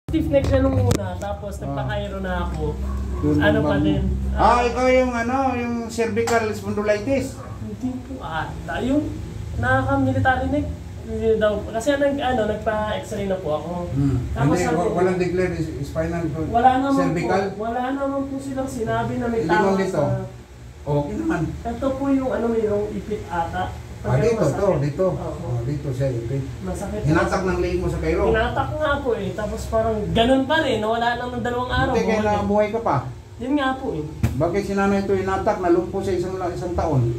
Stiff neck siya nung una, tapos nagpa-chiro na ako. Ano pa din? Ikaw yung yung cervical spondylitis. Hindi po ata. Yung nakaka-military neck. Hindi daw. Kasi nagpa-x-ray na po ako. Tapos walang declared spinal cervical? Wala naman po silang sinabi na may tama sa... Okay naman. Ito po yung mayroong ipit ata. Dito siya ipit. Masakit. Hinatak ng leg mo sa kairo? Hinatak nga po Tapos parang ganun pa rin. Nawala naman 2 araw. Hindi kaya nabuhay ka pa? Yun nga po Bakit si nanay ito hinatak? Nalumpo sa isang taon.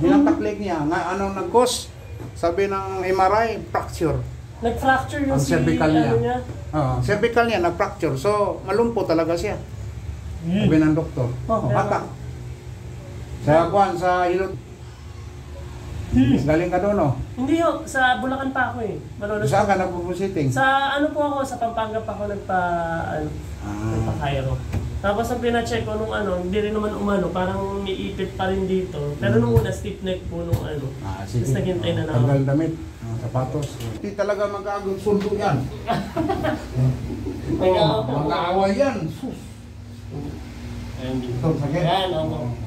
Hinatak leg niya. Anong nag-cause? Sabi ng MRI, fracture. Nag-fracture yung cervical niya. Cervical niya, nag-fracture. So, malumpo talaga siya. Sabi ng doktor. Hatak. Sa hilot. Galing ka doon, Hindi sa Bulacan pa ako Malolos. Saan ka nagpupusiting? Sa po ako, sa Pampanga pa ako nagpa-chiro. Tapos ang pina-check ko nung hindi rin naman parang may ipit pa rin dito. Pero nung una, stiff neck po nung Sige. Tapos naghintay na ako. Tanggal damit, sapatos. Hindi talaga mag-aagong sundo yan. Mag-aaway yan. Sus. Ito, sakit.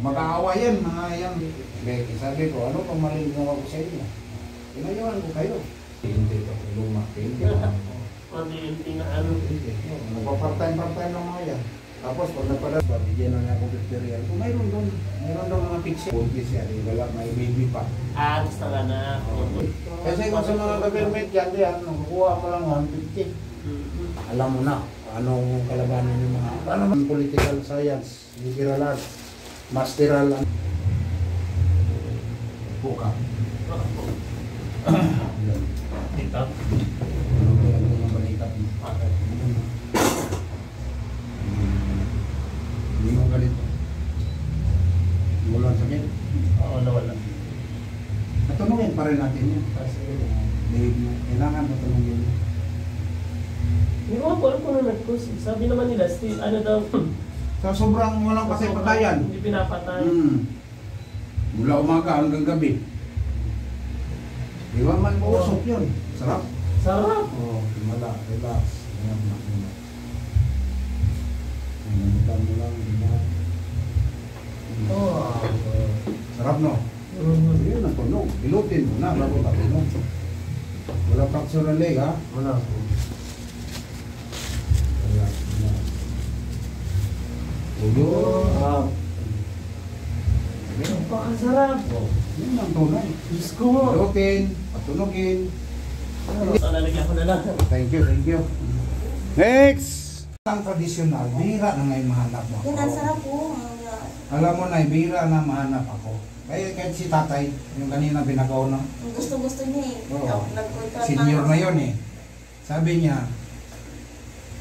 Mag-aaway yan, mga yan. Sabi ko, ano pang mali ginawa ko sa inyo? Pinayuhan ko kayo. Hindi ito, luma. Hindi na Nagpa-part-time lang mga yan. Tapos pag nagpalas, bigyan na niya ako bacterial. Kung mayroon doon mga pixel. Buntis yan, wala, may baby pa. Gusto ka na. Kasi kung sa mga government yan, nakukuha mo lang 150. Alam mo na, anong kalabanan yung mga, political science, liberal arts, masteral, buka. Dito? Hindi mo galit. Wala sakit? Oo, nawala. Natunungin pa rin natin yan. Kasi kailangan natunungin yan. Hindi ko po alam kung ano nag-cause. Sabi naman nila, still, daw. Sa sobrang walang kasi patayan. Hindi pinapatay. Mula umaga hanggang gabi. Di ba man mausok yun? Sarap? Sarap! Himala, relax. Namutan mo lang, sarap no? Yun ang tunog. Ilutin mo na bago matunog. Wala fracture ng leg ha? Wala. Ulo. Napakasarap. Yun ang tunay. Diyos ko. Ilutin, patunogin. Lalagyan ko na lang. Thank you. Next! Ang tradisyonal, bihira na ngayon mahanap mo ako. Yan, ang sarap po. Alam mo na, bihira na mahanap ako. Kahit si tatay, yung kanina binagaw na. Gusto niya Senior na yun Sabi niya,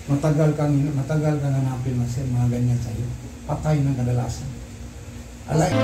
matagal kang hanapin mga ganyan sa'yo. Patay ng kadalasan. Alay.